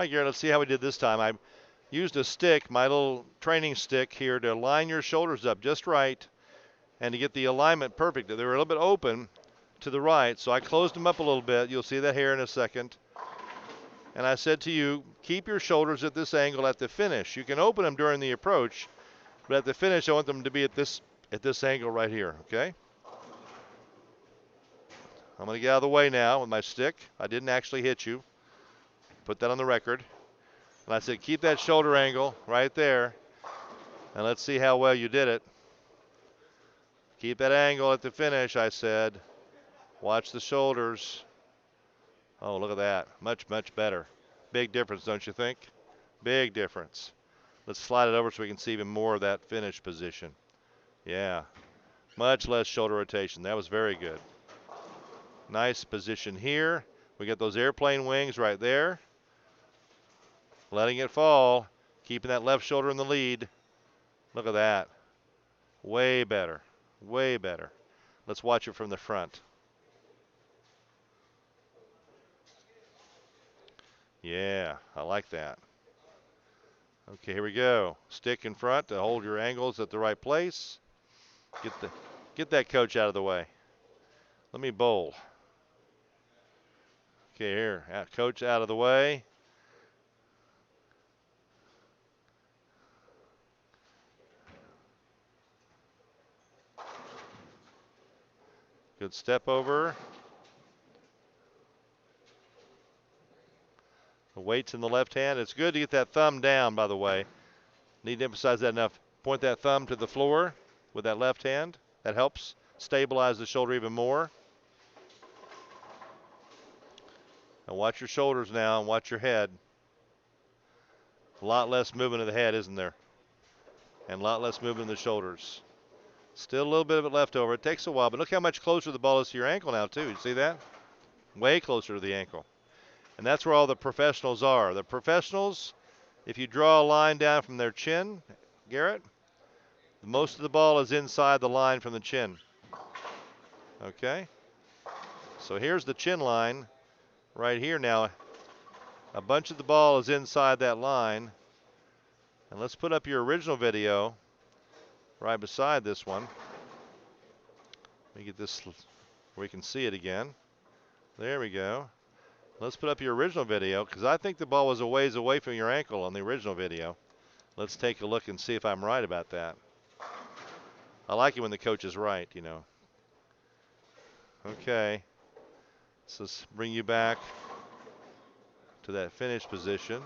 right, Garrett, let's see how we did this time. I used a stick, my little training stick here, to line your shoulders up just right and to get the alignment perfect. They were a little bit open to the right, so I closed them up a little bit. You'll see that here in a second. And I said to you, keep your shoulders at this angle at the finish. You can open them during the approach, but at the finish, I want them to be at this angle right here, okay? I'm going to get out of the way now with my stick. I didn't actually hit you. Put that on the record. And I said, keep that shoulder angle right there, and let's see how well you did it. Keep that angle at the finish, I said. Watch the shoulders. Oh, look at that. Much, much better. Big difference, don't you think? Big difference. Let's slide it over so we can see even more of that finish position. Yeah. Much less shoulder rotation. That was very good. Nice position here. We get those airplane wings right there. Letting it fall. Keeping that left shoulder in the lead. Look at that. Way better. Way better. Let's watch it from the front. Yeah, I like that. Okay, here we go. Stick in front to hold your angles at the right place. Get that coach out of the way. Let me bowl. Okay, here, coach out of the way. Good step over. The weight's in the left hand. It's good to get that thumb down, by the way. Need to emphasize that enough. Point that thumb to the floor with that left hand. That helps stabilize the shoulder even more. And watch your shoulders now and watch your head. A lot less movement of the head, isn't there? And a lot less movement of the shoulders. Still a little bit of it left over. It takes a while, but look how much closer the ball is to your ankle now, too. You see that? Way closer to the ankle. And that's where all the professionals are. The professionals, if you draw a line down from their chin, Garrett, most of the ball is inside the line from the chin. Okay? So here's the chin line right here now. A bunch of the ball is inside that line. And let's put up your original video right beside this one. Let me get this where we can see it again. There we go. Let's put up your original video because I think the ball was a ways away from your ankle on the original video. Let's take a look and see if I'm right about that. I like it when the coach is right, you know. Okay. So let's bring you back to that finish position.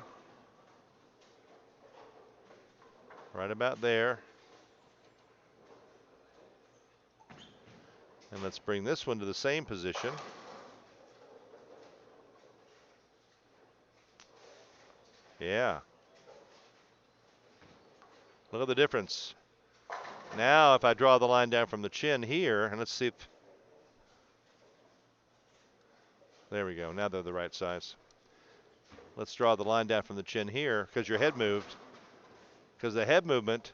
Right about there. And let's bring this one to the same position. Yeah. Look at the difference. Now if I draw the line down from the chin here, and let's see if, there we go, now they're the right size. Let's draw the line down from the chin here because your head moved. Because the head movement,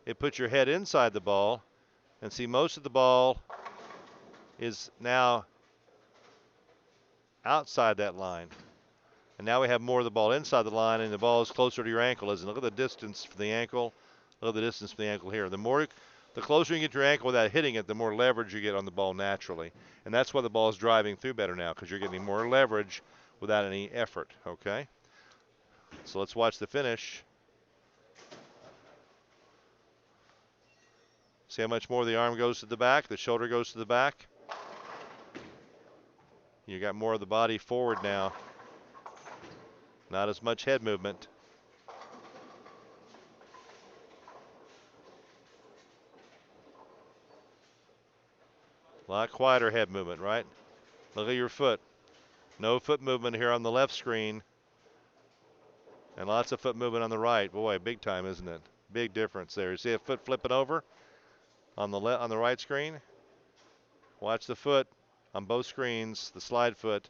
it puts your head inside the ball, and see most of the ball is now outside that line. And now we have more of the ball inside the line, and the ball is closer to your ankle, isn't it? Look at the distance from the ankle. Look at the distance from the ankle here. The closer you get to your ankle without hitting it, the more leverage you get on the ball naturally. And that's why the ball is driving through better now, because you're getting more leverage without any effort, okay? So let's watch the finish. See how much more the arm goes to the back, the shoulder goes to the back. You got more of the body forward now. Not as much head movement. A lot quieter head movement, right? Look at your foot. No foot movement here on the left screen. And lots of foot movement on the right. Boy, big time, isn't it? Big difference there. You see a foot flipping over on the right screen? Watch the foot on both screens, the slide foot.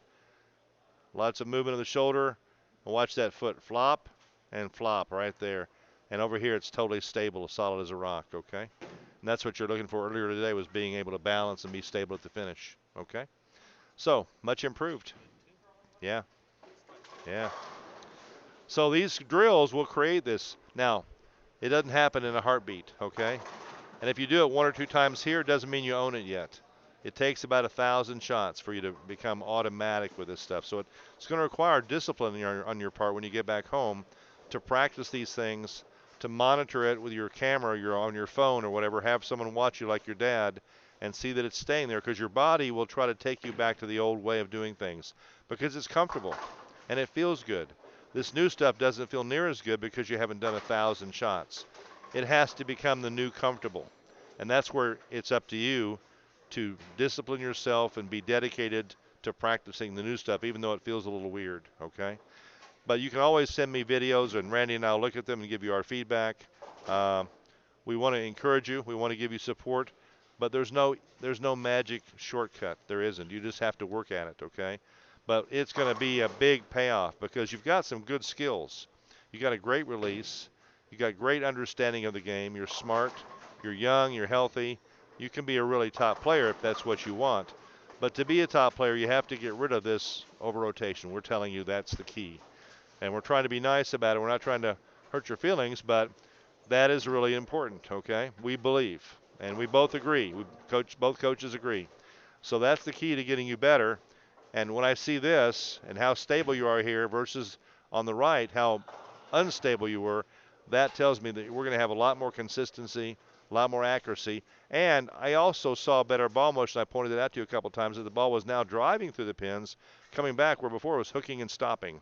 Lots of movement of the shoulder. Watch that foot flop and flop right there. And over here, it's totally stable, solid as a rock, okay? And that's what you're looking for earlier today, was being able to balance and be stable at the finish, okay? So, much improved. Yeah. Yeah. So these drills will create this. Now, it doesn't happen in a heartbeat, okay? And if you do it 1 or 2 times here, it doesn't mean you own it yet. It takes about 1,000 shots for you to become automatic with this stuff. So it's going to require discipline on your part when you get back home to practice these things, to monitor it with your camera, on your phone or whatever. Have someone watch you like your dad and see that it's staying there, because your body will try to take you back to the old way of doing things because it's comfortable and it feels good. This new stuff doesn't feel near as good because you haven't done 1,000 shots. It has to become the new comfortable. And that's where it's up to you to discipline yourself and be dedicated to practicing the new stuff, even though it feels a little weird, okay? But you can always send me videos, and Randy and I will look at them and give you our feedback. We want to encourage you. We want to give you support. But there's no magic shortcut. There isn't. You just have to work at it, okay? But it's going to be a big payoff because you've got some good skills. You got a great release. You got great understanding of the game. You're smart. You're young. You're healthy. You can be a really top player if that's what you want. But to be a top player, you have to get rid of this over-rotation. We're telling you that's the key. And we're trying to be nice about it. We're not trying to hurt your feelings, but that is really important, okay? We believe, and we both agree. Both coaches agree. So that's the key to getting you better. And when I see this and how stable you are here versus on the right, how unstable you were, that tells me that we're going to have a lot more consistency, a lot more accuracy. And I also saw better ball motion. I pointed it out to you a couple times, that the ball was now driving through the pins, coming back, where before it was hooking and stopping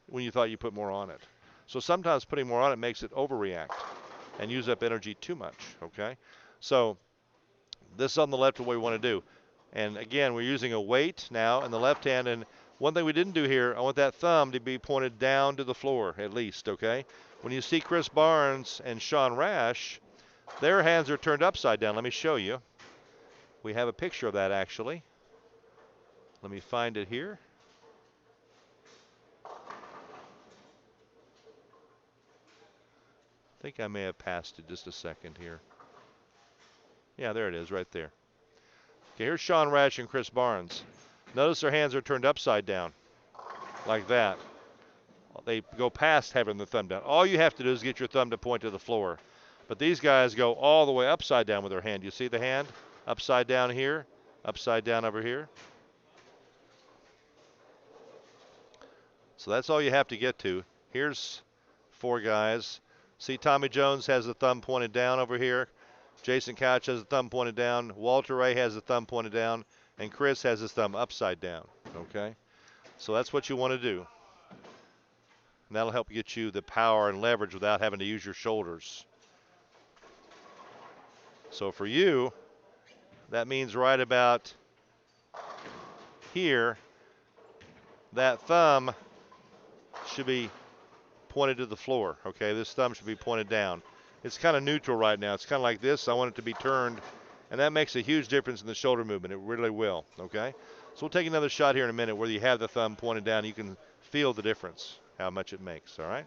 when you thought you put more on it. So sometimes putting more on it makes it overreact and use up energy too much, okay? So this is on the left of what we want to do. And again, we're using a weight now in the left hand. And one thing we didn't do here, I want that thumb to be pointed down to the floor at least, okay? When you see Chris Barnes and Sean Rash, their hands are turned upside down. Let me show you. We have a picture of that, actually. Let me find it here. I think I may have passed it just a second here. Yeah, there it is right there. Okay, here's Sean Rash and Chris Barnes. Notice their hands are turned upside down like that. They go past having the thumb down. All you have to do is get your thumb to point to the floor. But these guys go all the way upside down with their hand. You see the hand? Upside down here, upside down over here. So that's all you have to get to. Here's 4 guys. See, Tommy Jones has the thumb pointed down over here. Jason Couch has the thumb pointed down. Walter Ray has the thumb pointed down. And Chris has his thumb upside down, okay? So that's what you want to do. And that'll help get you the power and leverage without having to use your shoulders. So for you, that means right about here, that thumb should be pointed to the floor, okay? This thumb should be pointed down. It's kind of neutral right now. It's kind of like this. I want it to be turned, and that makes a huge difference in the shoulder movement. It really will, okay? So we'll take another shot here in a minute where you have the thumb pointed down. You can feel the difference, how much it makes, all right?